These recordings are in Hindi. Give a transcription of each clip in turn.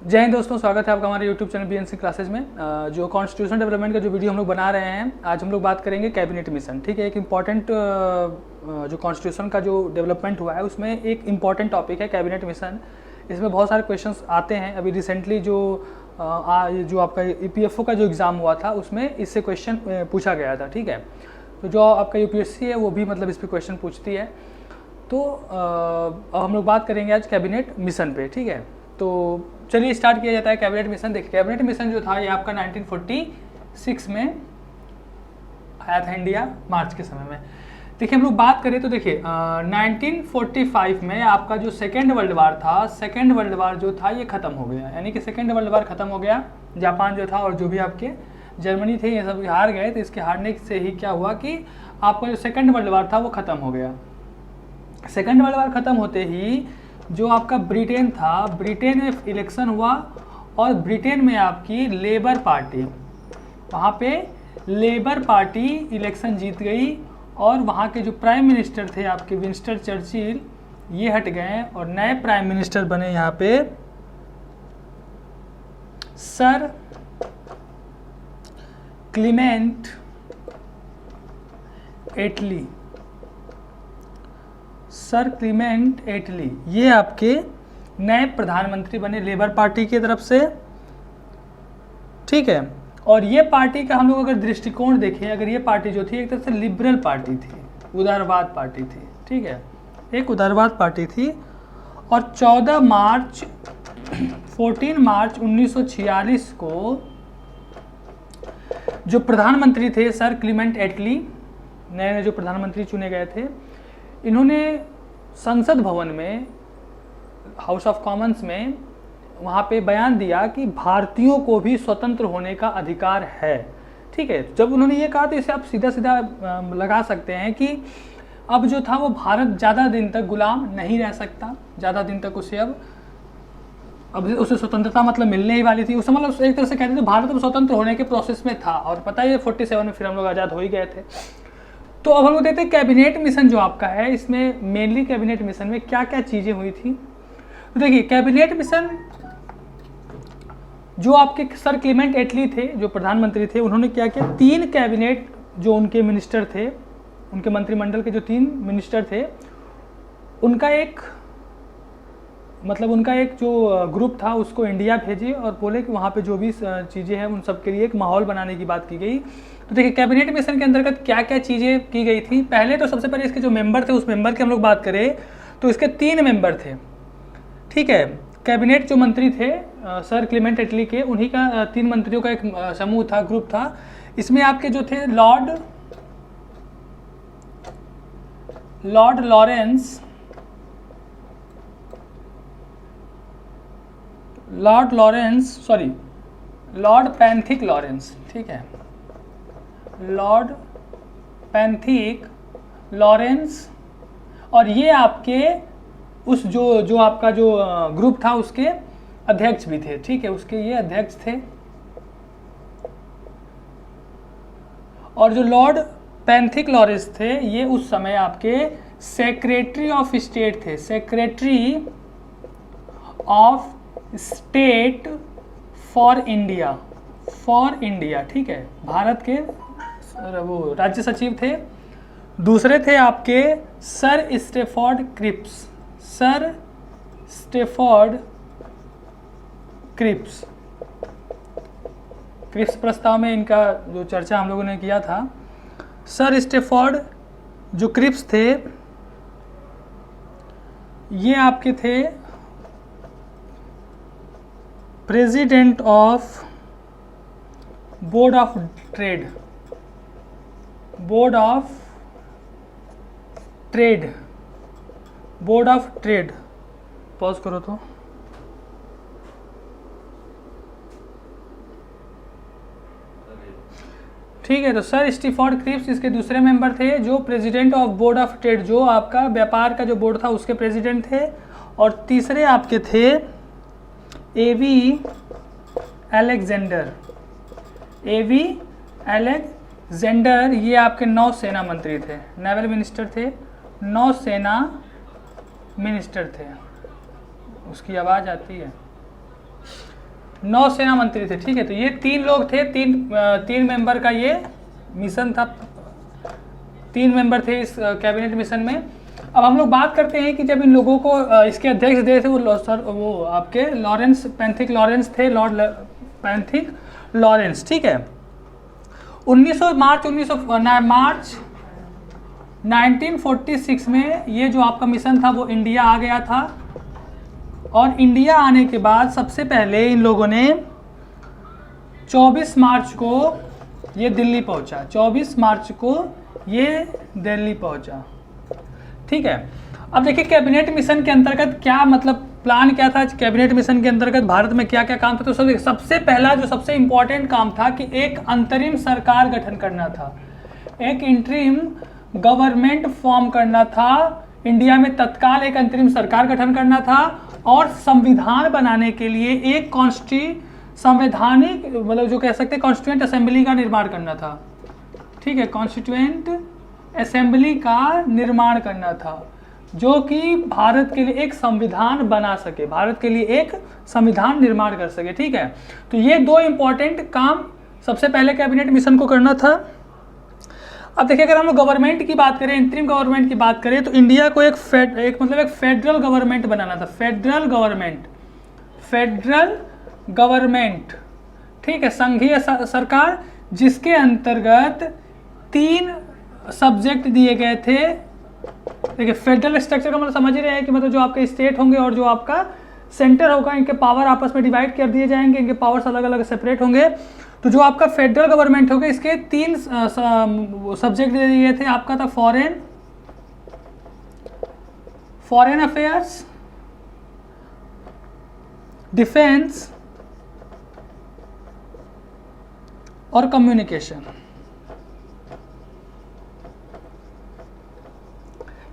जय हिंद दोस्तों, स्वागत है आपका हमारे YouTube चैनल BNC क्लासेज में। जो कॉन्स्टिट्यूशन डेवलपमेंट का जो वीडियो हम लोग बना रहे हैं, आज हम लोग बात करेंगे कैबिनेट मिशन। ठीक है, एक इम्पॉर्टेंट जो कॉन्स्टिट्यूशन का जो डेवलपमेंट हुआ है उसमें एक इम्पॉर्टेंट टॉपिक है कैबिनेट मिशन। इसमें बहुत सारे क्वेश्चंस आते हैं। अभी रिसेंटली जो आपका EPFO का जो एग्ज़ाम हुआ था उसमें इससे क्वेश्चन पूछा गया था। ठीक है, तो जो आपका UPSC है वो भी मतलब इस पर क्वेश्चन पूछती है। तो अब हम लोग बात करेंगे आज कैबिनेट मिशन पे। ठीक है, तो चलिए स्टार्ट किया जाता है कैबिनेट मिशन। देखिए, कैबिनेट मिशन जो था ये आपका 1946 में आया था इंडिया, मार्च के समय में। देखिए, हम लोग बात करें तो देखिए 1945 में आपका जो सेकेंड वर्ल्ड वार था, सेकेंड वर्ल्ड वार जो था ये ख़त्म हो गया। यानी कि सेकेंड वर्ल्ड वार ख़त्म हो गया। जापान जो था और जो भी आपके जर्मनी थे ये सब हार गए। तो इसके हारने से ही क्या हुआ कि आपका जो सेकेंड वर्ल्ड वार था वो ख़त्म हो गया। सेकेंड वर्ल्ड वार ख़त्म होते ही जो आपका ब्रिटेन था, ब्रिटेन में इलेक्शन हुआ और ब्रिटेन में आपकी लेबर पार्टी, वहाँ पे लेबर पार्टी इलेक्शन जीत गई और वहाँ के जो प्राइम मिनिस्टर थे आपके विंस्टन चर्चिल, ये हट गए और नए प्राइम मिनिस्टर बने यहाँ पे सर क्लीमेंट एटली। सर क्लीमेंट एटली ये आपके नए प्रधानमंत्री बने लेबर पार्टी की तरफ से। ठीक है, और ये पार्टी का हम लोग अगर दृष्टिकोण देखें, अगर ये पार्टी जो थी एक तरह से लिबरल पार्टी थी, उदारवाद पार्टी थी। ठीक है, एक उदारवाद पार्टी थी। और 14 मार्च 1946 को जो प्रधानमंत्री थे सर क्लीमेंट एटली, नए जो प्रधानमंत्री चुने गए थे, इन्होंने संसद भवन में, हाउस ऑफ कॉमन्स में, वहाँ पे बयान दिया कि भारतीयों को भी स्वतंत्र होने का अधिकार है। ठीक है, जब उन्होंने ये कहा तो इसे आप सीधा सीधा लगा सकते हैं कि अब जो था वो भारत ज़्यादा दिन तक गुलाम नहीं रह सकता। ज़्यादा दिन तक उसे अब उसे स्वतंत्रता मतलब मिलने ही वाली थी। उस मतलब एक तरह से कहते थे भारत अब स्वतंत्र होने के प्रोसेस में था। और पता है 47 में फिर हम लोग आज़ाद हो ही गए थे। तो अब हम लोग देखते हैं कैबिनेट मिशन जो आपका है, इसमें मेनली कैबिनेट मिशन में क्या क्या चीज़ें हुई थी। तो देखिए, कैबिनेट मिशन जो आपके सर क्लीमेंट एटली थे जो प्रधानमंत्री थे, उन्होंने क्या किया, 3 कैबिनेट जो उनके मिनिस्टर थे, उनके मंत्रिमंडल के जो 3 मिनिस्टर थे, उनका एक जो ग्रुप था उसको इंडिया भेजे और बोले कि वहाँ पे जो भी चीज़ें हैं उन सब के लिए एक माहौल बनाने की बात की गई। तो देखिए, कैबिनेट मिशन के अंतर्गत क्या क्या चीज़ें की गई थी। पहले तो सबसे पहले इसके जो मेंबर थे, उस मेंबर की हम लोग बात करें तो इसके 3 मेंबर थे। ठीक है, कैबिनेट जो मंत्री थे सर क्लीमेंट एटली के, उन्हीं का 3 मंत्रियों का एक समूह था, ग्रुप था। इसमें आपके जो थे लॉर्ड पैंथिक लॉरेंस। ठीक है, लॉर्ड पैंथिक लॉरेंस, और ये आपके उस जो आपका जो ग्रुप था उसके अध्यक्ष भी थे। ठीक है, उसके ये अध्यक्ष थे। और जो लॉर्ड पैंथिक लॉरेंस थे ये उस समय आपके सेक्रेटरी ऑफ स्टेट थे, secretary of state for India. ठीक है, भारत के वो राज्य सचिव थे। दूसरे थे आपके सर स्टेफोर्ड क्रिप्स। प्रस्ताव में इनका जो चर्चा हम लोगों ने किया था। सर स्टेफोर्ड जो क्रिप्स थे ये आपके थे president of board of trade. Pause करो तो। ठीक है, तो सर स्टीफोर्ड क्रिप्स इसके दूसरे मेंबर थे, जो president of board of trade, जो आपका व्यापार का जो बोर्ड था उसके प्रेसिडेंट थे। और तीसरे आपके थे एवी अलेक्जेंडर। ये आपके नौसेना मंत्री थे, नेवल मिनिस्टर थे, नौसेना मिनिस्टर थे। उसकी आवाज़ आती है। नौसेना मंत्री थे, ठीक है। तो ये 3 लोग थे, तीन मेंबर का ये मिशन था, 3 मेंबर थे इस कैबिनेट मिशन में। अब हम लोग बात करते हैं कि जब इन लोगों को इसके अध्यक्ष दे थे वो आपके लॉरेंस पैंथिक लॉरेंस थे, लॉर्ड पैंथिक लॉरेंस, ठीक है। मार्च 1946 में ये जो आपका मिशन था वो इंडिया आ गया था। और इंडिया आने के बाद सबसे पहले इन लोगों ने 24 मार्च को ये दिल्ली पहुंचा, 24 मार्च को ये दिल्ली पहुंचा, ठीक है। अब देखिए कैबिनेट मिशन के अंतर्गत क्या मतलब प्लान क्या था, कैबिनेट मिशन के अंतर्गत भारत में क्या क्या काम था। तो सबसे पहला जो सबसे इंपॉर्टेंट काम था कि एक अंतरिम सरकार गठन करना था, एक इंटरिम गवर्नमेंट फॉर्म करना था, इंडिया में तत्काल एक अंतरिम सरकार गठन करना था और संविधान बनाने के लिए एक संवैधानिक मतलब जो कह सकते हैं कॉन्स्टिट्यूएंट असेंबली का निर्माण करना था, ठीक है। कॉन्स्टिट्यूएंट असेंबली का निर्माण करना था जो कि भारत के लिए एक संविधान बना सके, भारत के लिए एक संविधान निर्माण कर सके, ठीक है। तो ये 2 इंपॉर्टेंट काम सबसे पहले कैबिनेट मिशन को करना था। अब देखिए अगर हम लोग गवर्नमेंट की बात करें, इंटरिम गवर्नमेंट की बात करें, तो इंडिया को एक फेडरल गवर्नमेंट बनाना था, फेडरल गवर्नमेंट, ठीक है, संघीय सरकार, जिसके अंतर्गत 3 सब्जेक्ट दिए गए थे। देखिए फेडरल स्ट्रक्चर का मतलब समझ ही रहे हैं कि मतलब जो आपके स्टेट होंगे और जो आपका सेंटर होगा, इनके पावर आपस में डिवाइड कर दिए जाएंगे, इनके पावर्स अलग अलग सेपरेट होंगे। तो जो आपका फेडरल गवर्नमेंट होगा इसके 3 सब्जेक्ट दे दिए थे। आपका था फॉरेन अफेयर्स, डिफेंस और कम्युनिकेशन,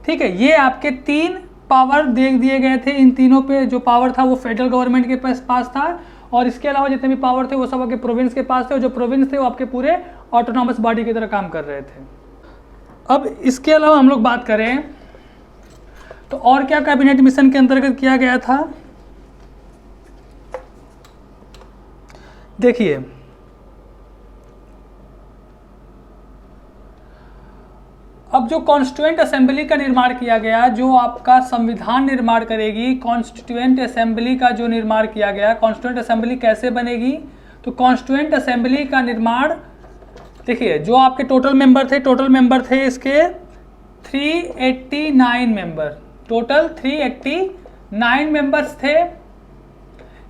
ठीक है। ये आपके 3 पावर दे दिए गए थे। इन तीनों पे जो पावर था वो फेडरल गवर्नमेंट के पास था और इसके अलावा जितने भी पावर थे वो सब आपके प्रोविंस के पास थे और जो प्रोविंस थे वो आपके पूरे ऑटोनॉमस बॉडी की तरह काम कर रहे थे। अब इसके अलावा हम लोग बात करें तो और क्या कैबिनेट मिशन के अंतर्गत किया गया था। देखिए अब जो कॉन्स्टिट्यूएंट असेंबली का निर्माण किया गया, जो आपका संविधान निर्माण करेगी, कॉन्स्टिट्यूएंट असेंबली का जो निर्माण किया गया, कॉन्स्टिट्यूएंट असेंबली कैसे बनेगी, तो कॉन्स्टिट्यूएंट असेंबली का निर्माण देखिए जो आपके टोटल मेंबर थे इसके 389 मेंबर, टोटल 389 मेंबर्स थे,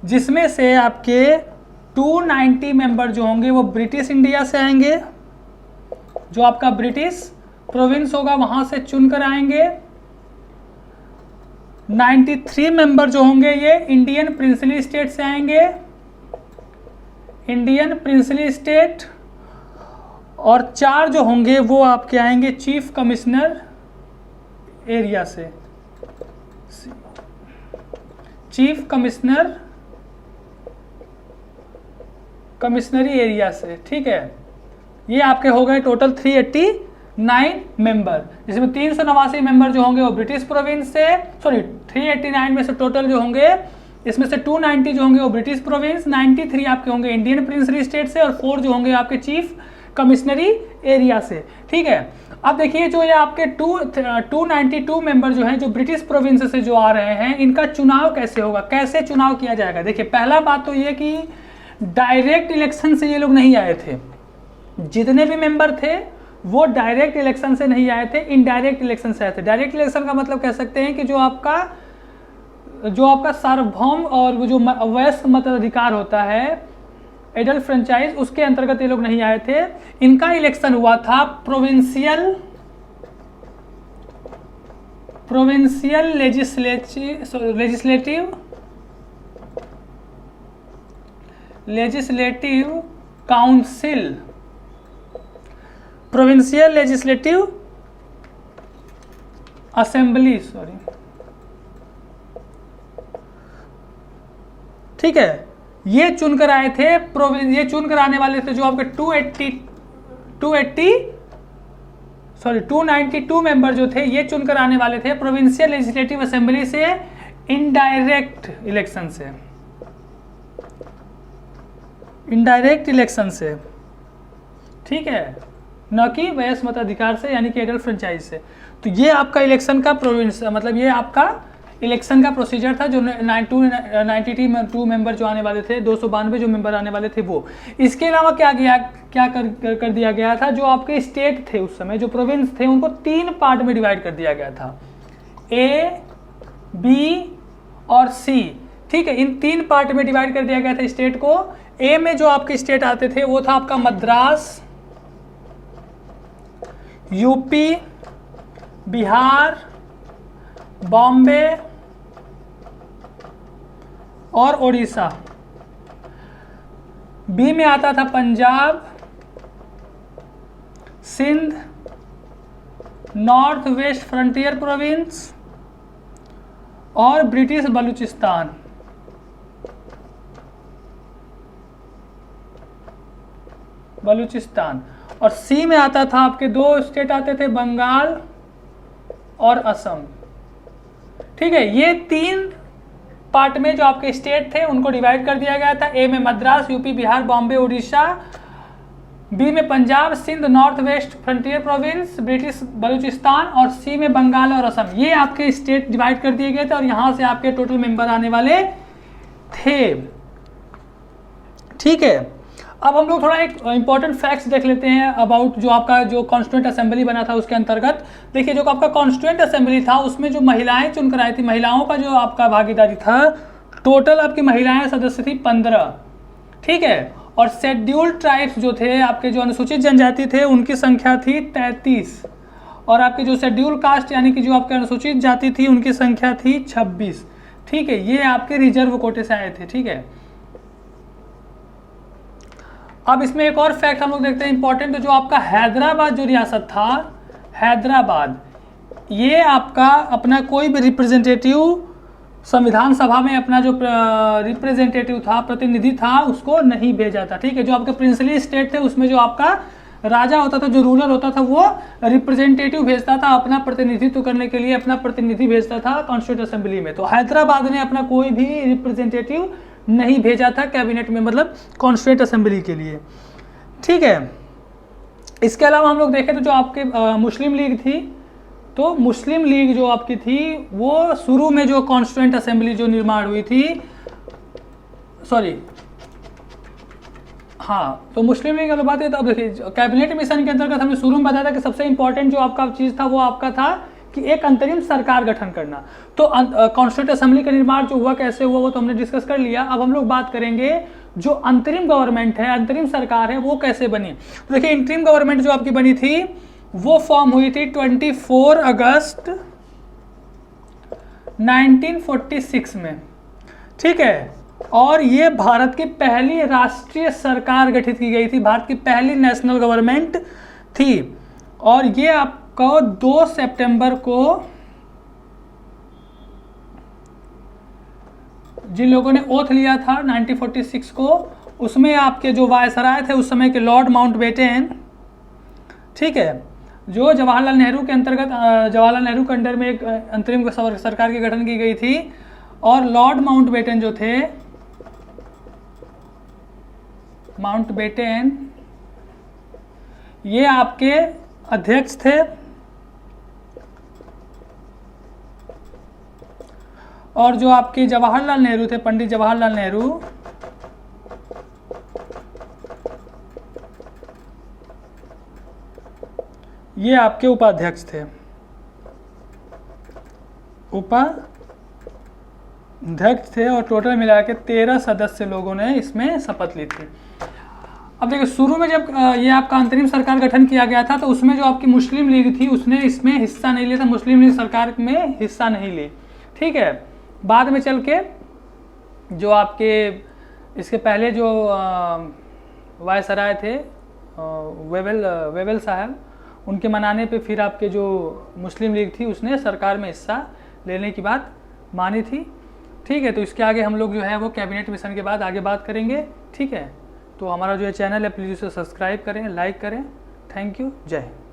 जिसमें से आपके 290 मेंबर जो होंगे वो ब्रिटिश इंडिया से आएंगे, जो आपका ब्रिटिश प्रोविंस होगा वहां से चुनकर आएंगे। 93 मेंबर जो होंगे ये इंडियन प्रिंसली स्टेट से आएंगे, इंडियन प्रिंसली स्टेट, और 4 जो होंगे वो आपके आएंगे चीफ कमिश्नर एरिया से, चीफ कमिश्नरी एरिया से, ठीक है। ये आपके हो गए टोटल 389 मेंबर, जिसमें 389 मेंबर जो होंगे वो ब्रिटिश प्रोविंस से, 389 में से टोटल जो होंगे इसमें से 290 जो होंगे वो ब्रिटिश प्रोविंस, 93 आपके होंगे इंडियन प्रिंसली स्टेट से और 4 जो होंगे आपके चीफ कमिश्नरी एरिया से, ठीक है। अब देखिए जो ये आपके 292 मेंबर जो हैं जो ब्रिटिश प्रोविंस से जो आ रहे हैं, इनका चुनाव कैसे होगा, कैसे चुनाव किया जाएगा। देखिए पहला बात तो ये कि डायरेक्ट इलेक्शन से ये लोग नहीं आए थे, जितने भी मेंबर थे वो डायरेक्ट इलेक्शन से नहीं आए थे, इनडायरेक्ट इलेक्शन से आए थे। डायरेक्ट इलेक्शन का मतलब कह सकते हैं कि जो आपका सार्वभौम और वो जो वयस्क मताधिकार होता है, एडल्ट फ्रेंचाइज, उसके अंतर्गत ये लोग नहीं आए थे। इनका इलेक्शन हुआ था provincial legislative council, provincial legislative assembly, ठीक है। ये चुनकर आए थे, ये चुनकर आने वाले थे जो आपके 292 मेंबर जो थे, ये चुनकर आने वाले थे प्रोविंशियल लेजिस्लेटिव असेंबली से, इनडायरेक्ट इलेक्शन से, इनडायरेक्ट इलेक्शन से, ठीक है, न कि वयस्क मताधिकार से यानी कि एडल्ट फ्रेंचाइज से। तो ये आपका इलेक्शन का प्रोविंस, मतलब ये आपका इलेक्शन का प्रोसीजर था जो 92 मेंबर जो आने वाले थे, 292 जो मेंबर आने वाले थे वो। इसके अलावा क्या कर दिया गया था, जो आपके स्टेट थे उस समय, जो प्रोविंस थे, उनको 3 पार्ट में डिवाइड कर दिया गया था, ए, बी और सी, ठीक है। इन 3 पार्ट में डिवाइड कर दिया गया था स्टेट को। ए में जो आपके स्टेट आते थे वो था आपका मद्रास, यूपी, बिहार, बॉम्बे और उड़ीसा। बी में आता था Punjab, Sindh, North West Frontier Province और ब्रिटिश बलूचिस्तान। और सी में आता था आपके 2 स्टेट आते थे, बंगाल और असम, ठीक है। ये 3 पार्ट में जो आपके स्टेट थे उनको डिवाइड कर दिया गया था। ए में मद्रास, यूपी, बिहार, बॉम्बे, उड़ीसा, बी में Punjab, Sindh, North West Frontier Province, British Baluchistan और सी में बंगाल और असम। ये आपके स्टेट डिवाइड कर दिए गए थे और यहां से आपके टोटल मेंबर आने वाले थे, ठीक है। अब हम लोग थोड़ा एक इंपॉर्टेंट फैक्ट्स देख लेते हैं अबाउट जो आपका जो कॉन्स्टिट्यूएंट असेंबली बना था उसके अंतर्गत। देखिए, जो आपका कॉन्स्टिट्यूएंट असेंबली था उसमें जो महिलाएं चुनकर आई थी, महिलाओं का जो आपका भागीदारी था, टोटल आपकी महिलाएं सदस्य थी 15, ठीक है। और शेड्यूल्ड ट्राइब्स जो थे आपके, जो अनुसूचित जनजाति थे, उनकी संख्या थी 33 और आपके जो शेड्यूल कास्ट यानी कि जो आपके अनुसूचित जाति थी उनकी संख्या थी 26, ठीक है। ये आपके रिजर्व कोटे से आए थे, ठीक है। अब इसमें एक और फैक्ट हम लोग देखते हैं इंपॉर्टेंट, जो आपका हैदराबाद जो रियासत था, हैदराबाद, ये आपका अपना कोई भी रिप्रेजेंटेटिव संविधान सभा में अपना जो रिप्रेजेंटेटिव था, प्रतिनिधि था, उसको नहीं भेजा था, ठीक है। जो आपके प्रिंसली स्टेट थे उसमें जो आपका राजा होता था, जो रूलर होता था, वो रिप्रेजेंटेटिव भेजता था अपना प्रतिनिधित्व करने के लिए, अपना प्रतिनिधि भेजता था कॉन्स्टिट्यूएंट असेंबली में। तो हैदराबाद ने अपना कोई भी रिप्रेजेंटेटिव नहीं भेजा था कैबिनेट में, मतलब कॉन्स्टिट्यूएंट असेंबली के लिए, ठीक है। इसके अलावा हम लोग देखें तो जो आपके मुस्लिम लीग थी, तो मुस्लिम लीग जो आपकी थी वो शुरू में जो कॉन्स्टिट्यूएंट असेंबली जो निर्माण हुई थी, तो मुस्लिम लीग की बात है। तो अब देखिए, कैबिनेट मिशन के अंतर्गत हमने शुरू में बताया था कि सबसे इंपॉर्टेंट जो आपका चीज़ था वो आपका था कि एक अंतरिम सरकार गठन करना। तो कॉन्स्टिट्यूएंट असेंबली का निर्माण जो हुआ, कैसे हुआ, वो तो हमने डिस्कस कर लिया। अब हम लोग बात करेंगे जो अंतरिम गवर्नमेंट है, अंतरिम सरकार है, वो कैसे बनी। तो देखिए, इंतरिम गवर्नमेंट जो आपकी बनी थी वो फॉर्म हुई थी 24 अगस्त 1946 में, ठीक है। और ये भारत की पहली राष्ट्रीय सरकार गठित की गई थी, भारत की पहली नेशनल गवर्नमेंट थी। और ये आपको 2 सितंबर को जिन लोगों ने ओथ लिया था 1946 को, उसमें आपके जो वायसराय थे उस समय के लॉर्ड माउंटबेटन, ठीक है, जो जवाहरलाल नेहरू के अंतर्गत, जवाहरलाल नेहरू के अंडर में एक अंतरिम सरकार की गठन की गई थी। और लॉर्ड माउंटबेटन जो थे, माउंटबेटन, ये आपके अध्यक्ष थे। और जो आपके जवाहरलाल नेहरू थे, पंडित जवाहरलाल नेहरू, ये आपके उपाध्यक्ष थे, उपाध्यक्ष थे। और टोटल मिला के 13 सदस्य लोगों ने इसमें शपथ ली थी। अब देखिए, शुरू में जब ये आपका अंतरिम सरकार गठन किया गया था तो उसमें जो आपकी मुस्लिम लीग थी उसने इसमें हिस्सा नहीं लिया था, मुस्लिम लीग सरकार में हिस्सा नहीं ली, ठीक है। बाद में चल के जो आपके इसके पहले जो वायसराय थे, वेवेल साहब, उनके मनाने पे फिर आपके जो मुस्लिम लीग थी उसने सरकार में हिस्सा लेने की बात मानी थी, ठीक है। तो इसके आगे हम लोग जो है वो कैबिनेट मिशन के बाद आगे बात करेंगे, ठीक है। तो हमारा जो चैनल है प्लीज़ उसे सब्सक्राइब करें, लाइक करें। थैंक यू, जय हिंद।